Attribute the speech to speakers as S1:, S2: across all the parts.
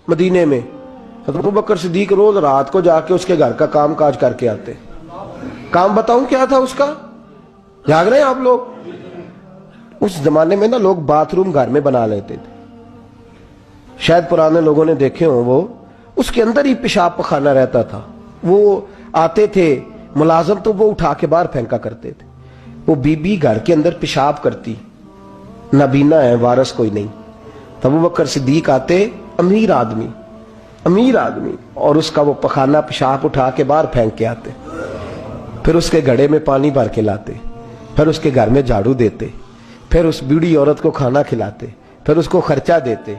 S1: مدینے میں، حضرت ابو بکر صدیق روز رات کو جا کے اس کے گھر کا کام کاج کر کے آتے. کام بتاؤں کیا تھا اس کا؟ جاگ رہے ہیں آپ لوگ؟ اس زمانے میں نا لوگ باتھ روم گھر میں بنا لیتے تھے، شاید پرانے لوگوں نے دیکھے ہوں، وہ اس کے اندر ہی پیشاب پخانہ رہتا تھا. وہ آتے تھے ملازم تو وہ اٹھا کے باہر پھینکا کرتے تھے. وہ بی بی گھر کے اندر پیشاب کرتی، نابینا ہے، وارث کوئی نہیں. ابو بکر صدیق آتے، امیر آدمی اور اس کا وہ پخانہ پیشاب اٹھا کے باہر پھینک کے آتے. پھر اس کے گھڑے میں پانی بھر کے لاتے، پھر اس کے گھر میں جھاڑو دیتے، پھر اس بوڑھی عورت کو کھانا کھلاتے، پھر اس کو خرچہ دیتے،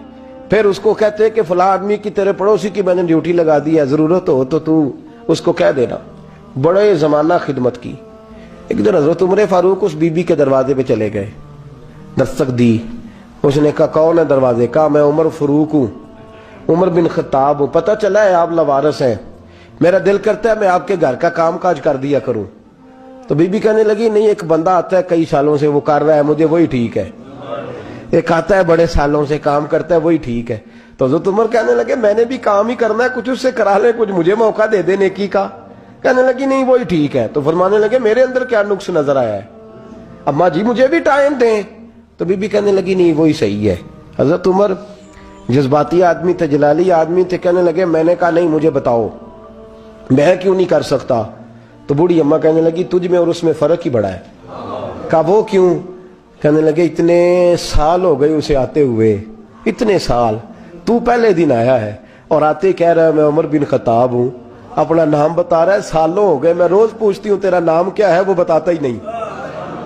S1: پھر اس کو کہتے کہ فلاں آدمی کی تیرے پڑوسی کی میں نے ڈیوٹی لگا دی ہے، ضرورت ہو تو اس کو کہہ دینا. بڑے زمانہ خدمت کی. ایک دن حضرت عمر فاروق اس بی بی کے دروازے پہ چلے گئے، دستک دی. اس نے کہا کون ہے دروازے؟ کہا میں عمر فاروق ہوں، عمر بن خطاب ہوں. پتہ چلا ہے آپ لوارث ہیں، میرا دل کرتا ہے میں آپ کے گھر کا کام کاج کر دیا کروں. تو بی بی کہنے لگی نہیں، ایک بندہ آتا ہے کئی سالوں سے وہ کر رہا ہے، مجھے وہی ٹھیک ہے. ایک آتا ہے بڑے سالوں سے کام کرتا ہے، وہی ٹھیک ہے. تو حضرت عمر کہنے لگے میں نے بھی کام ہی کرنا ہے، کچھ اس سے کرا لے، کچھ مجھے موقع دے دے نیکی کا. کہنے لگی نہیں وہی ٹھیک ہے. تو فرمانے لگے میرے اندر کیا نقص نظر آیا ہے؟ اماں جی مجھے بھی ٹائم دیں. تو بی بی کہنے لگی نہیں وہی صحیح ہے. حضرت عمر جذباتی آدمی تھے، جلالی آدمی تھے. کہنے لگے میں نے کہا نہیں مجھے بتاؤ میں کیوں نہیں کر سکتا. تو بوڑھی اماں کہنے لگی تجھ میں اور اس میں فرق ہی بڑا ہے. کہا وہ کیوں؟ کہنے لگے اتنے سال ہو گئے اسے آتے ہوئے، اتنے سال. تو پہلے دن آیا ہے اور آتے کہہ رہا ہے میں عمر بن خطاب ہوں، اپنا نام بتا رہا ہے. سالوں ہو گئے میں روز پوچھتی ہوں تیرا نام کیا ہے، وہ بتاتا ہی نہیں.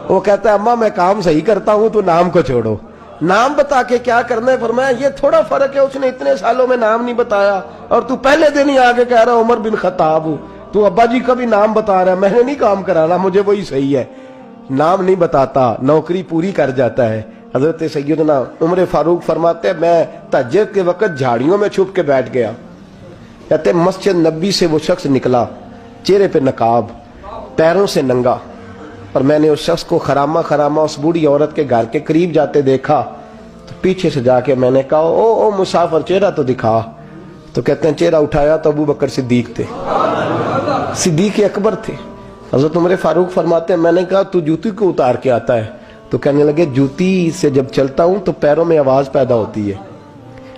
S1: وہ کہتا ہے اماں میں کام صحیح کرتا ہوں تو نام کو چھوڑو، نام بتا کے کیا کرنا ہے. فرمایا یہ تھوڑا فرق ہے، اس نے اتنے سالوں میں نام نہیں بتایا اور تو پہلے دن ہی آگے کہہ رہا عمر بن خطاب ہوں. تو ابا جی کا بھی نام بتا رہا ہے، میں نے نہیں کام کرانا، مجھے وہی صحیح ہے. نام نہیں بتاتا، نوکری پوری کر جاتا ہے. حضرت سیدنا عمر فاروق فرماتے ہیں میں تہجد کے وقت جھاڑیوں میں چھپ کے بیٹھ گیا. کہتے ہیں مسجد نبی سے وہ شخص نکلا، چہرے پہ نقاب، پیروں سے ننگا، اور میں نے اس شخص کو خرامہ اس بوڑھی عورت کے گھر کے قریب جاتے دیکھا. تو پیچھے سے جا کے میں نے کہا او مسافر چہرہ تو دکھا. تو کہتے ہیں چہرہ اٹھایا تو ابو بکر صدیق تھے، صدیق اکبر تھے. حضرت عمر فاروق فرماتے ہیں میں نے کہا تو جوتی کو اتار کے آتا ہے؟ تو کہنے لگے جوتی سے جب چلتا ہوں تو پیروں میں آواز پیدا ہوتی ہے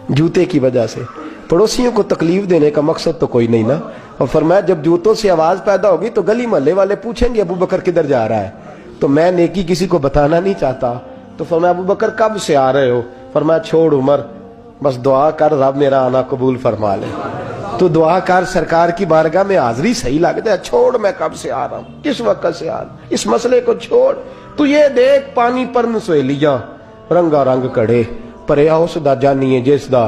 S1: جوتے کی وجہ سے. پڑوسیوں کو تکلیف دینے کا مقصد تو کوئی نہیں نا. اور فرمایا جب جوتوں سے آواز پیدا ہوگی تو گلی محلے والے پوچھیں گے ابو بکر کدھر جا رہا ہے، تو میں نیکی کسی کو بتانا نہیں چاہتا. تو فرمایا ابو بکر کب سے آ رہے ہو؟ فرمایا چھوڑ عمر، بس دعا کر رب میرا آنا قبول فرما لے. تو دعا کر سرکار کی بارگاہ میں حاضری صحیح لگتا ہے. چھوڑ میں کب سے آ رہا ہوں، کس وقت سے آ رہا ہوں، اس مسئلے کو چھوڑ. تو یہ دیکھ پانی پر نسویلیاں رنگا رنگ کڑے پریا اس دا جانیے جس دا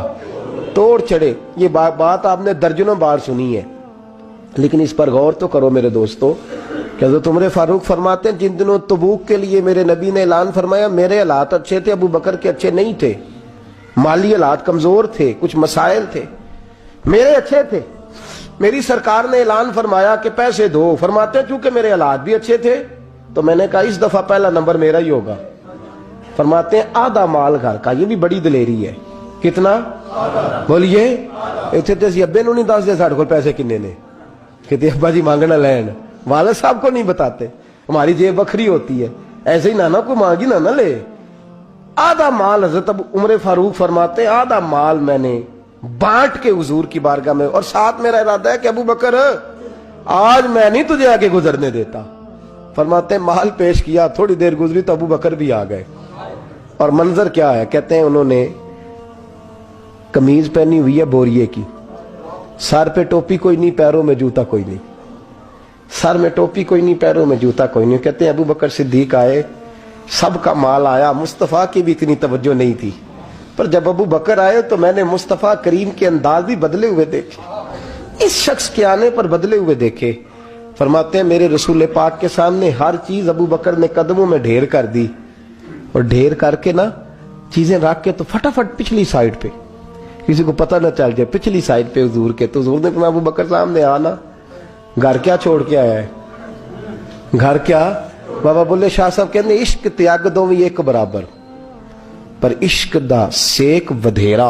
S1: توڑ چڑھے. یہ بات آپ نے درجنوں بار سنی ہے، لیکن اس پر غور تو کرو میرے دوستو کہ حضرت عمر فاروق فرماتے ہیں جن دنوں تبوک کے لیے میرے نبی نے اعلان فرمایا میرے حالات اچھے تھے، ابو بکر کے اچھے نہیں تھے. مالی حالات کمزور تھے، کچھ مسائل تھے، میرے اچھے تھے. میری سرکار نے اعلان فرمایا کہ پیسے دو. فرماتے ہیں چونکہ میرے حالات بھی اچھے تھے تو میں نے کہا اس دفعہ پہلا نمبر میرا ہی ہوگا. فرماتے ہیں آدھا مال گھر کا. یہ بھی بڑی دلیری ہے. کتنا؟ بولیے. اتنے تو اسی ابے نو نہیں دس دے ساڑھے کو پیسے کنے نے، کہتے ابا جی مانگنا لین. والد صاحب کو نہیں بتاتے، ہماری جیب بکھری ہوتی ہے، ایسے ہی نانا کو مانگی نہ لے. آدھا مال حضرت عمر فاروق فرماتے ہیں آدھا مال میں نے بانٹ کے حضور کی بارگاہ میں، اور ساتھ میرا ارادہ ہے کہ ابو بکر آج میں نہیں تجھے آگے گزرنے دیتا. فرماتے ہیں مال پیش کیا، تھوڑی دیر گزری تو ابو بکر بھی آ گئے. اور منظر کیا ہے؟ کہتے ہیں انہوں نے قمیض پہنی ہوئی ہے بوریے کی، سر پہ ٹوپی کوئی نہیں، پیروں میں جوتا کوئی نہیں. سر میں ٹوپی کوئی نہیں، پیروں میں جوتا کوئی نہیں. کہتے ہیں ابو بکر صدیق آئے، سب کا مال آیا، مصطفیٰ کی بھی اتنی توجہ نہیں تھی، پر جب ابو بکر آئے تو میں نے مصطفیٰ کریم کے انداز بھی بدلے ہوئے دیکھے، اس شخص کے آنے پر بدلے ہوئے دیکھے. فرماتے ہیں میرے رسول پاک کے سامنے ہر چیز ابو بکر نے قدموں میں ڈھیر کر دی، اور ڈھیر کر کے نا چیزیں رکھ کے تو فٹافٹ پچھلی سائیڈ پہ، کسی کو پتہ نہ چل جائے، پچھلی سائیڈ پہ حضور کے. تو حضور نے فرمایا ابو بکر سامنے آنا، گھر کیا چھوڑ کے آیا ہے؟ گھر کیا؟ بابا بولے شاہ صاحب کہنے عشق تیاگ دو ایک برابر، پر عشق دا سیک ودھیرا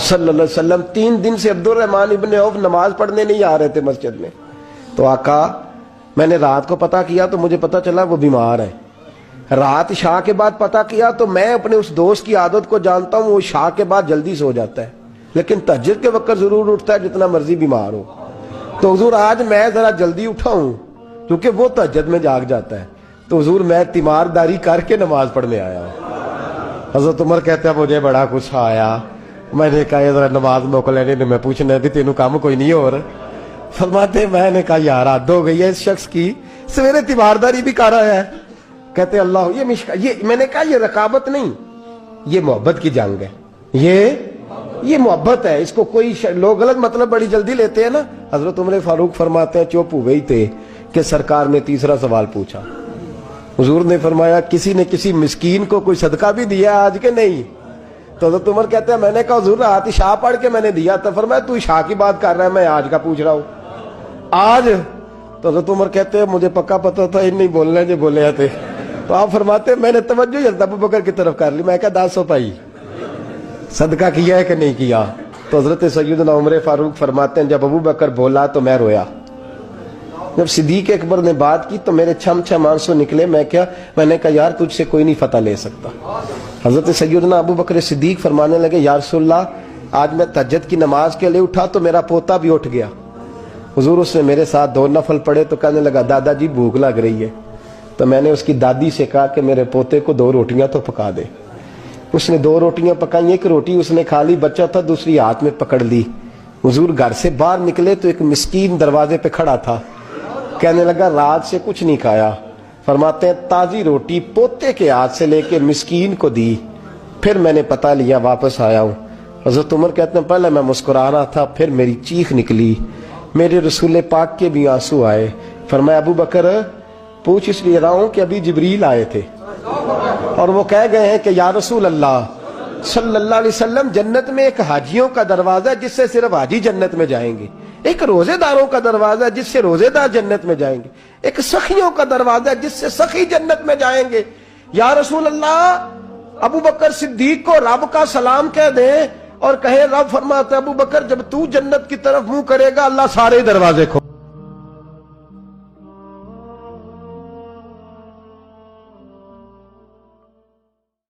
S1: صلی اللہ علیہ وسلم 3 دن سے عبد الرحمن ابن عوف نماز پڑھنے نہیں آ رہے تھے مسجد میں. تو آقا میں نے رات کو پتہ کیا تو مجھے پتہ چلا وہ بیمار ہے. رات عشاء کے بعد پتہ کیا تو میں اپنے اس دوست کی عادت کو جانتا ہوں, وہ عشاء کے بعد جلدی سو جاتا ہے لیکن تہجد کے وقت ضرور اٹھتا ہے جتنا مرضی بیمار ہو. تو حضور آج میں ذرا جلدی اٹھا ہوں کیونکہ وہ تہجد میں جاگ جاتا ہے. تو حضور میں تیمارداری کر کے نماز پڑھنے آیا ہوں. حضرت عمر کہتے ہیں مجھے بڑا غصہ آیا. میں نے کہا ذرا نماز موقع لینے میں پوچھنا بھی تینوں کام کوئی نہیں ہو رہا. فرماتے میں نے کہا یار حد ہو گئی ہے اس شخص کی, سویرے تیمارداری بھی کر رہا ہے. کہتے اللہ یہ میں نے کہا یہ رقابت نہیں, یہ محبت کی جنگ ہے. یہ محبت ہے, اس کو کوئی لوگ غلط مطلب بڑی جلدی لیتے ہیں نا. حضرت عمر فاروق فرماتے ہیں چپ ہو گئی تھے کہ سرکار نے تیسرا سوال پوچھا. حضور نے فرمایا کسی نے کسی مسکین کو کوئی صدقہ بھی دیا آج کے نہیں؟ تو حضرت عمر کہتے ہیں میں نے کہا حضور رات عشاء پڑھ کے میں نے دیا تھا. فرمایا تو عشاء کی بات کر رہا ہے, میں آج کا پوچھ رہا ہوں. آج تو حضرت عمر کہتے ہیں مجھے پکا پتا تھا ان نہیں بولنا جو بولے تھے. تو آپ فرماتے ہیں میں نے توجہ حضرت ابو بکر کی طرف کر لی. میں کہا 10 پائی صدقہ کیا ہے کہ نہیں کیا؟ تو حضرت سیدنا عمر فاروق فرماتے ہیں جب ابو بکر بولا تو میں رویا. جب صدیق اکبر نے بات کی تو میرے چھم آنسو نکلے. میں نے کہا یار تجھ سے کوئی نہیں فتح لے سکتا. حضرت سیدنا ابو بکر صدیق فرمانے لگے یا رسول اللہ آج میں تہجد کی نماز کے لیے اٹھا تو میرا پوتا بھی اٹھ گیا. حضور اس نے میرے ساتھ 2 نفل پڑھے تو کہنے لگا دادا جی بھوک لگ رہی ہے. تو میں نے اس کی دادی سے کہا کہ میرے پوتے کو 2 روٹیاں تو پکا دے. اس نے 2 روٹیاں پکائیں, ایک روٹی اس نے کھا لی, بچہ تھا, دوسری ہاتھ میں پکڑ لی. حضور گھر سے باہر نکلے تو ایک مسکین دروازے پہ کھڑا تھا. کہنے لگا رات سے کچھ نہیں کھایا. فرماتے ہیں تازی روٹی پوتے کے ہاتھ سے لے کے مسکین کو دی. پھر میں نے پتہ لیا واپس آیا ہوں. حضرت عمر کہتے ہیں پہلے میں مسکرا رہا تھا, پھر میری چیخ نکلی, میرے رسول پاک کے بھی آنسو آئے. فرمایا ابو بکر پوچھ اس لیے رہا ہوں کہ ابھی جبریل آئے تھے اور وہ کہہ گئے ہیں کہ یا رسول اللہ صلی اللہ علیہ وسلم جنت میں ایک حاجیوں کا دروازہ ہے جس سے صرف حاجی جنت میں جائیں گے, ایک روزے داروں کا دروازہ ہے جس سے روزے دار جنت میں جائیں گے, ایک سخیوں کا دروازہ ہے جس سے سخی جنت میں جائیں گے. یا رسول اللہ ابو بکر صدیق کو رب کا سلام کہہ دیں اور کہے رب فرماتا ہے ابو بکر جب تو جنت کی طرف منہ کرے گا اللہ سارے دروازے کھول